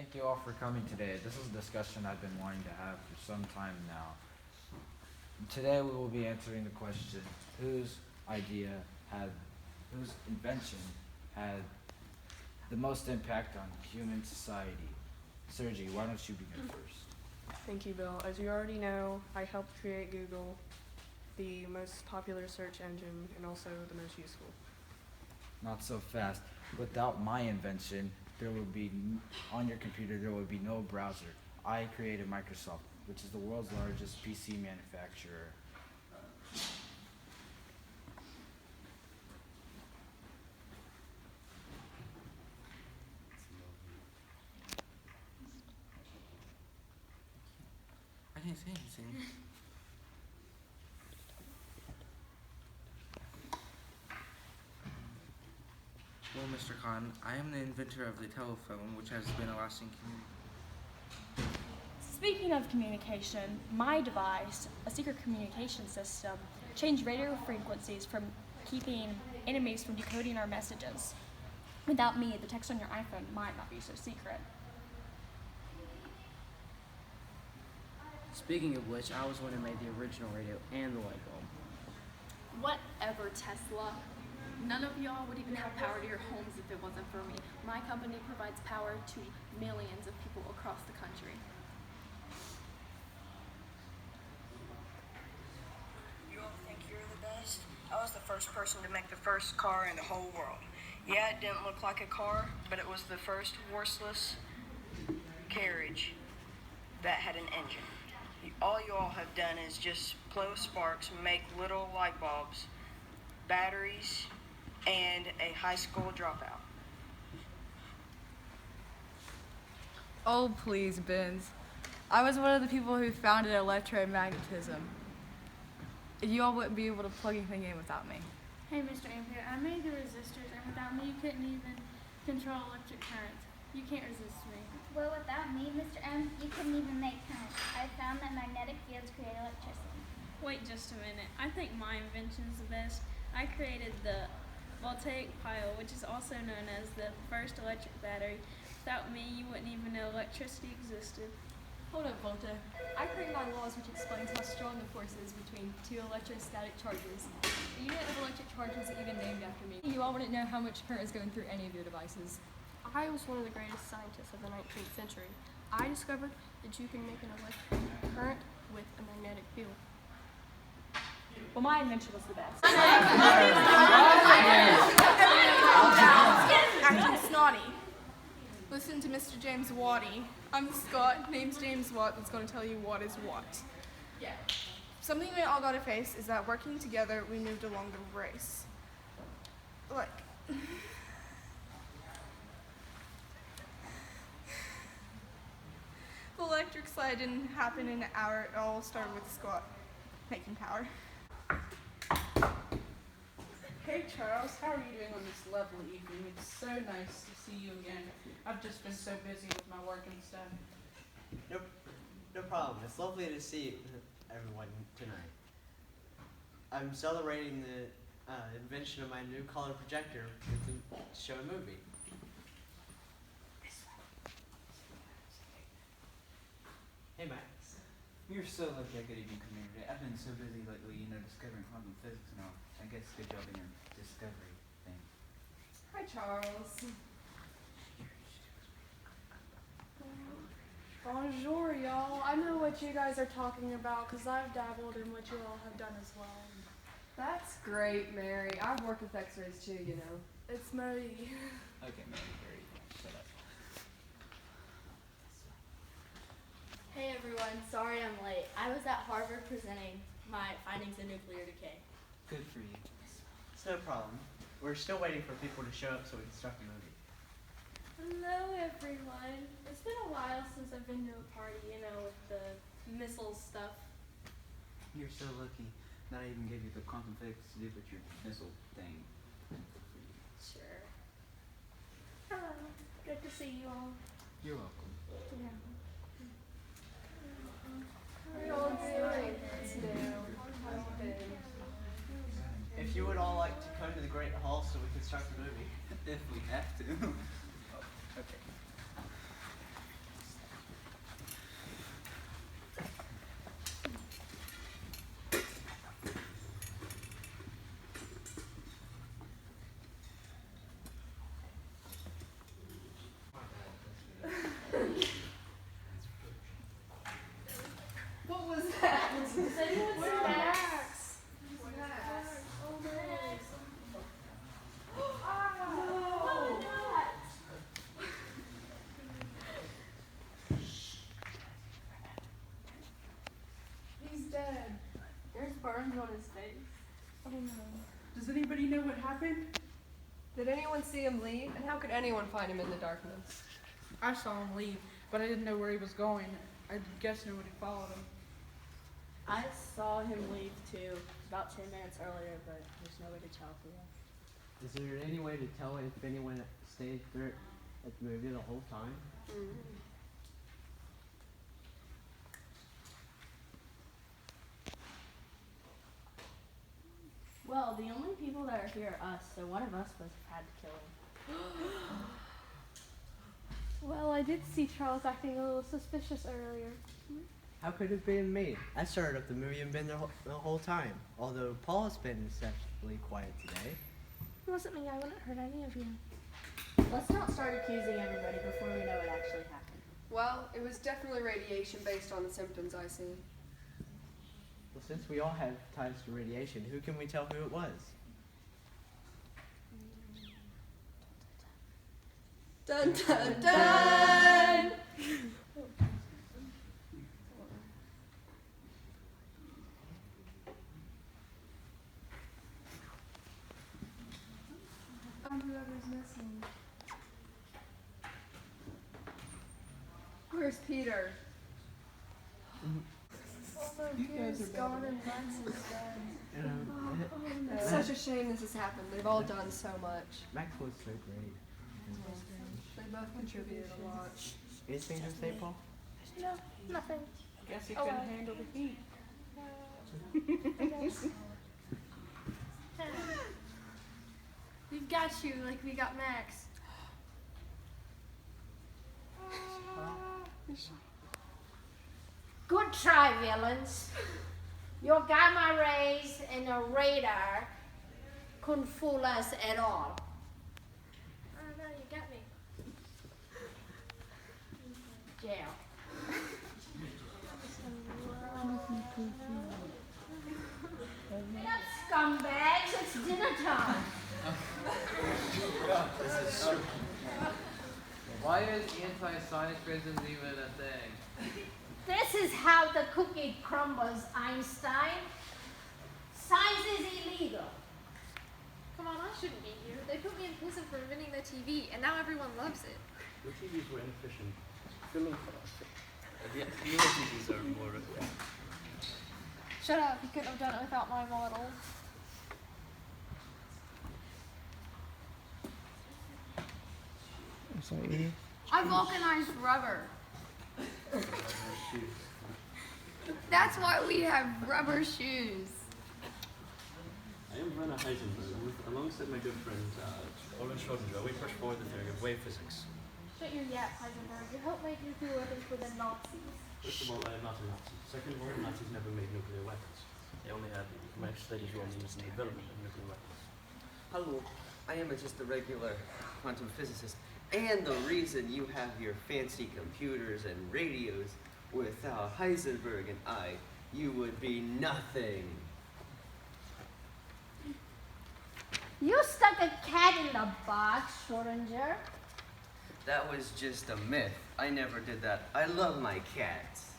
Thank you all for coming today. This is a discussion I've been wanting to have for some time now. Today we will be answering the question, whose invention had the most impact on human society? Sergi, why don't you begin first? Thank you, Bill. As you already know, I helped create Google, the most popular search engine and also the most useful. Not so fast. Without my invention, on your computer there would be no browser. I created Microsoft, which is the world's largest PC manufacturer. I didn't say anything. Well, Mr. Khan, I am the inventor of the telephone, which has been a lasting community. Speaking of communication, my device, a secret communication system, changed radio frequencies from keeping enemies from decoding our messages. Without me, the text on your iPhone might not be so secret. Speaking of which, I was the one who made the original radio and the light bulb. Whatever, Tesla. None of y'all would even have power to your homes if it wasn't for me. My company provides power to millions of people across the country. You all think you're the best? I was the first person to make the first car in the whole world. Yeah, it didn't look like a car, but it was the first horseless carriage that had an engine. All you all have done is just blow sparks, make little light bulbs, batteries, and a high school dropout. Oh, please, Benz. I was one of the people who founded electromagnetism. You all wouldn't be able to plug anything in without me. Hey, Mr. Ampere, I made the resistors, and without me, you couldn't even control electric currents. You can't resist me. Well, without me, Mr. M, you couldn't even make current. I found that magnetic fields create electricity. Wait just a minute. I think my invention's the best. I created the Voltaic Pile, which is also known as the first electric battery. Without me, you wouldn't even know electricity existed. Hold up, Volta. I created my laws which explains how strong the force is between two electrostatic charges. The unit of electric charge is even named after me. You all wouldn't know how much current is going through any of your devices. I was one of the greatest scientists of the 19th century. I discovered that you can make an electric current with a magnetic field. Well, my invention was the best. Acting snotty. Listen to Mr. James Watty. I'm Scott, name's James Watt, that's going to tell you what is what. Something we all got to face is that working together, we moved along the race. Like, the electric slide didn't happen in an hour. It all started with Scott making power. Hey Charles, how are you doing on this lovely evening? It's so nice to see you again. I've just been so busy with my work and stuff. No problem. It's lovely to see everyone tonight. I'm celebrating the invention of my new color projector to show a movie. Hey Max. You're so lucky I could even come here today. I've been so busy lately, discovering quantum physics and all. I guess good job in your discovery thing. Hi, Charles. Bonjour, y'all. I know what you guys are talking about because I've dabbled in what you all have done as well. That's great, Mary. I've worked with X-rays too, you know. It's Mary. Okay, Mary, shut up. Hey everyone, sorry I'm late. I was at Harvard presenting my findings in nuclear decay. Good for you. It's no problem. We're still waiting for people to show up so we can start the movie. Hello, everyone. It's been a while since I've been to a party, with the missile stuff. You're so lucky. Not even give you the quantum physics to do with your missile thing. Sure. Hello. Good to see you all. You're welcome. Yeah. How are y'all doing? If you would all like to come to the Great Hall so we can start the movie. If we have to. Okay. Does anybody know what happened? Did anyone see him leave? And how could anyone find him in the darkness? I saw him leave, but I didn't know where he was going. I guess nobody followed him. I saw him leave too, about 10 minutes earlier, but there's no way to tell who. Is there any way to tell if anyone stayed there at the movie the whole time? Well, the only people that are here are us, so one of us must have had to kill him. Well, I did see Charles acting a little suspicious earlier. How could it have been me? I started up the movie and been there the whole time. Although Paul's been exceptionally quiet today. It wasn't me. I wouldn't hurt any of you. Let's not start accusing everybody before we know it actually happened. Well, it was definitely radiation based on the symptoms I see. Well, since we all have ties to radiation, who can we tell who it was? Dun dun dun! Whoever's missing. Where's Peter? Although Peter's gone and Lance is dead. It's such a shame this has happened. They've all done so much. Max was so great. They both contributed a lot. Anything to say, Paul? No, nothing. Guess he Oh, couldn't well. handle the heat. I guess. We've got you like we got Max. Good try, villains. Your gamma rays and a radar couldn't fool us at all. Oh no, you got me. Jail. Get up, scumbags. It's dinner time. This is true. Why is anti-scientism even a thing? This is how the cookie crumbles, Einstein. Science is illegal. Come on, I shouldn't be here. They put me in prison for inventing the TV, and now everyone loves it. The TVs were inefficient. Filming for the newer TVs are more efficient. Shut up, you couldn't have done it without my model. I'm sorry. I vulcanized rubber. That's why we have rubber shoes. I am Werner Heisenberg. Alongside my good friend Olin Schrödinger, we push forward the theory of wave physics. Shut your yap, Heisenberg. You helped make nuclear weapons for the Nazis. First of all, I am not a Nazi. Second of all, Nazis never made nuclear weapons. They only had legislated rules in the development of nuclear weapons. Hello, I am just a regular quantum physicist. And the reason you have your fancy computers and radios, without Heisenberg and I, you would be nothing. You stuck a cat in the box, Schrödinger. That was just a myth. I never did that. I love my cats.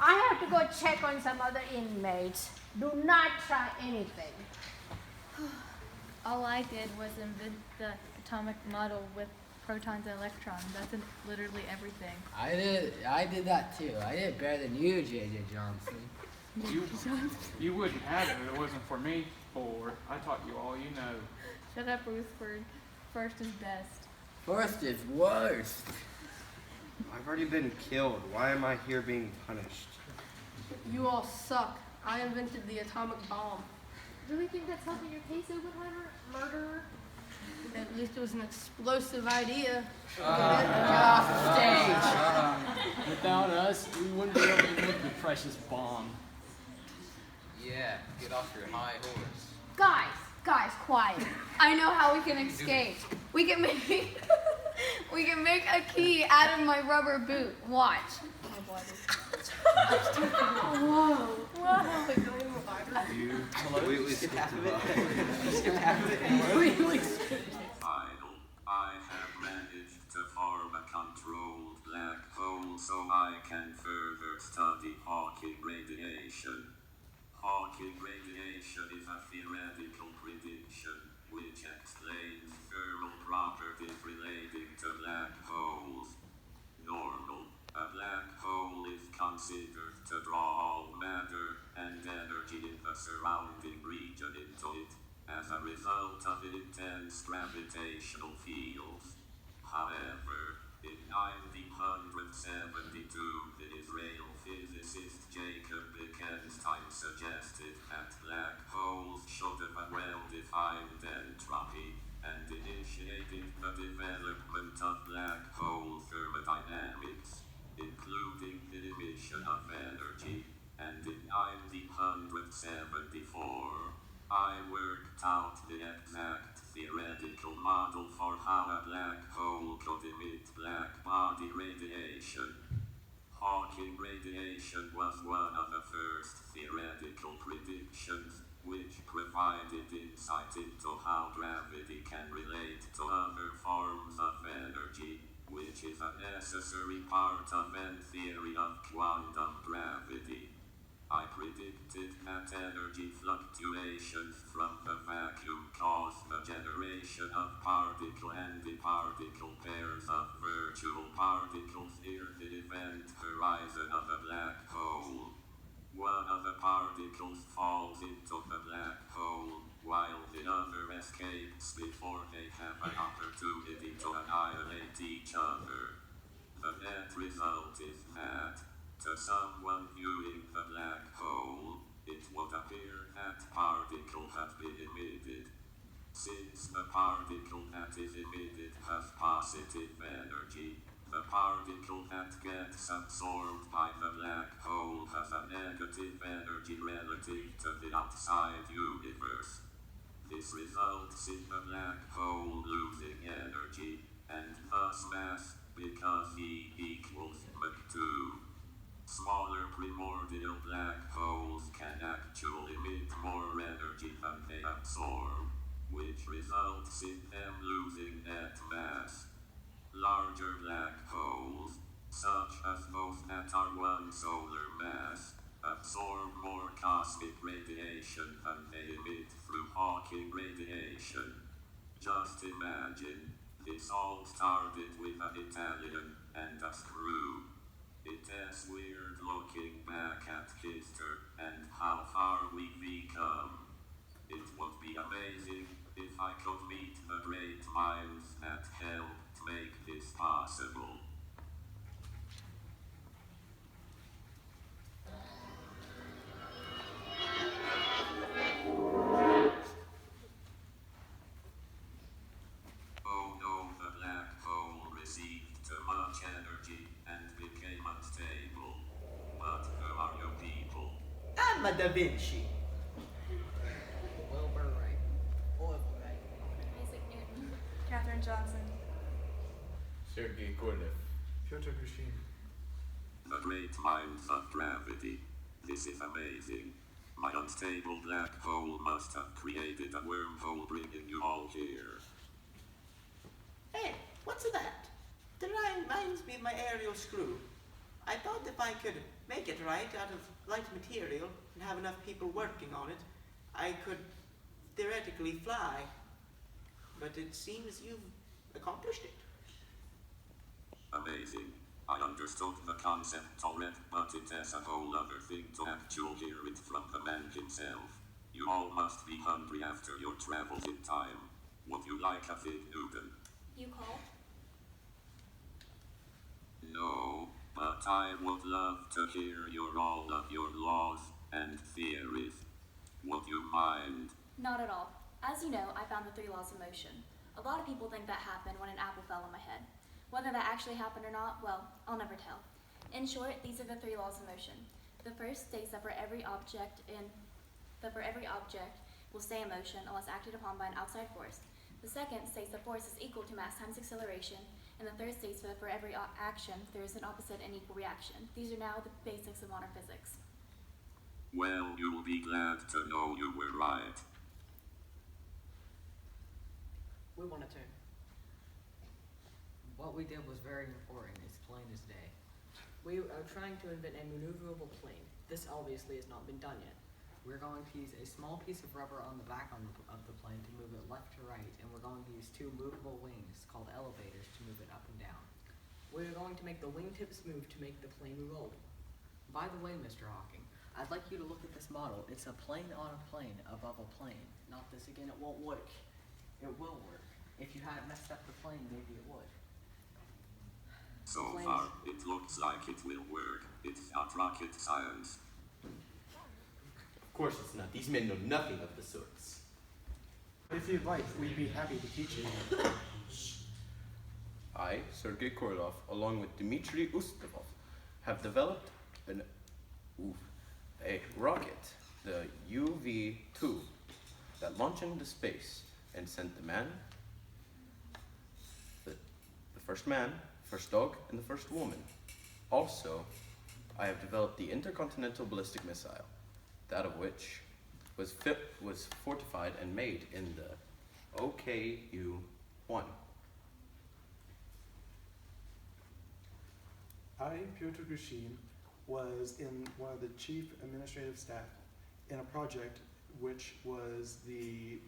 I have to go check on some other inmates. Do not try anything. All I did was invent the atomic model with protons and electrons. That's literally everything. I did that too. I did better than you, J.J. Johnson. You wouldn't have it if it wasn't for me, or I taught you all you know. Shut up, Ruthford. First is best. First is worst. I've already been killed. Why am I here being punished? You all suck. I invented the atomic bomb. Really think that's helping your case, Oppenheimer? Murderer? At least it was an explosive idea. Without us, we wouldn't be able to make the precious bomb. Yeah, get off your high horse. Guys, quiet. I know how we can escape. We can make a key out of my rubber boot. Watch. Whoa. Completely skipped half of it. Skip half of it. I have managed to form a controlled black hole so I can further study Hawking radiation. Hawking radiation is a theoretical prediction which explains thermal properties relating to black holes. Normal, a black hole is considered to draw all matter and energy in the surrounding region into it as a result of intense gravitational fields. However, in 1972, the Israeli physicist Jacob Bekenstein suggested that black holes should have a well-defined entropy and initiated the development of black hole thermodynamics, including the emission of energy, and in 1974, I worked out the exact theoretical model for how a black hole could emit black body radiation. Hawking radiation was one of the first theoretical predictions which provided insight into how gravity can relate to other forms of energy, which is a necessary part of the theory of quantum gravity. I predicted that energy fluctuations from the vacuum cause the generation of particle and antiparticle pairs of virtual particles near the event horizon of a black hole. One of the particles falls into the black hole, while the other escapes before they have an opportunity to annihilate each other. The net result is that, to someone viewing the black hole, it would appear that particle has been emitted. Since the particle that is emitted has positive energy, the particle that gets absorbed by the black hole has a negative energy relative to the outside universe. This results in the black hole losing energy, and thus mass, because E equals m2. Smaller primordial black holes can actually emit more energy than they absorb, which results in them losing net mass. Larger black holes, such as those that are one solar mass, absorb more cosmic radiation than they emit through Hawking radiation. Just imagine, this all started with an Italian and a screw. It is weird looking back at history and how far we've become. It would be amazing if I could meet the great minds that helped make this possible. Oh no, the black hole received too much energy and became unstable. But who are you people? I'm a Da Vinci. Wilbur Wright. Orville Wright. Isaac Newton. Katherine Johnson. Sergei Korolev. Pyotr Grushin. The great minds of gravity. This is amazing. My unstable black hole must have created a wormhole bringing you all here. Hey, what's that? That reminds me of my aerial screw. I thought if I could make it right out of light material and have enough people working on it, I could theoretically fly. But it seems you've accomplished it. Amazing. I understood the concept already, but it is a whole other thing to actually hear it from the man himself. You all must be hungry after your travels in time. Would you like a fig Newton? You call? No, but I would love to hear all of your laws and theories. Would you mind? Not at all. As you know, I found the 3 laws of motion. A lot of people think that happened when an apple fell on my head. Whether that actually happened or not, well, I'll never tell. In short, these are the 3 laws of motion. The first states that for every object will stay in motion unless acted upon by an outside force. The second states that force is equal to mass times acceleration, and the third states that for every action there is an opposite and equal reaction. These are now the basics of modern physics. Well, you'll be glad to know you were right. We want to turn. What we did was very important. It's plain as day. We are trying to invent a maneuverable plane. This obviously has not been done yet. We're going to use a small piece of rubber on the back of the plane to move it left to right, and we're going to use two movable wings called elevators to move it up and down. We're going to make the wingtips move to make the plane roll. By the way, Mr. Hawking, I'd like you to look at this model. It's a plane on a plane above a plane. Not this again, it won't work. It will work. If you hadn't messed up the plane, maybe it would. So far, it looks like it will work. It's not rocket science. Of course it's not. These men know nothing of the sorts. If you'd like, we'd be happy to teach you. I, Sergei Korolev, along with Dmitry Ustevov, have developed a rocket, the UV-2, that launched into space and sent the first man, first dog, and the first woman. Also, I have developed the Intercontinental Ballistic Missile, that of which was fortified and made in the OKU-1. I, Pyotr Grushin, was in one of the chief administrative staff in a project which was the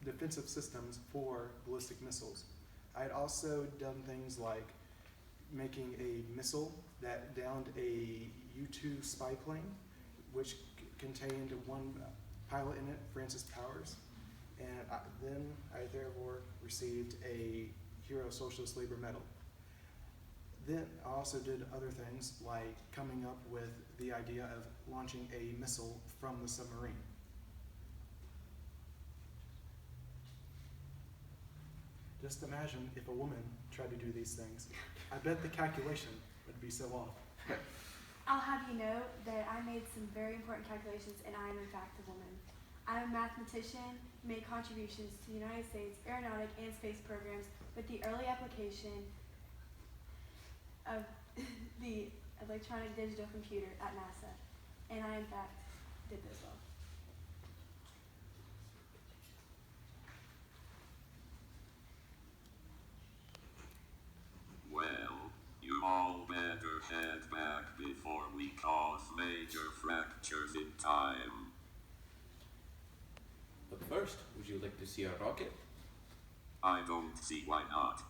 defensive systems for ballistic missiles. I had also done things like making a missile that downed a U-2 spy plane, which contained one pilot in it, Francis Powers, and then I therefore received a Hero Socialist Labor Medal. Then I also did other things like coming up with the idea of launching a missile from the submarine. Just imagine if a woman tried to do these things. I bet the calculation would be so off. I'll have you know that I made some very important calculations, and I am in fact a woman. I'm a mathematician who made contributions to the United States aeronautic and space programs with the early application of the electronic digital computer at NASA, and I in fact did this well. Well, you all better head back before we cause major fractures in time. But first, would you like to see our rocket? I don't see why not.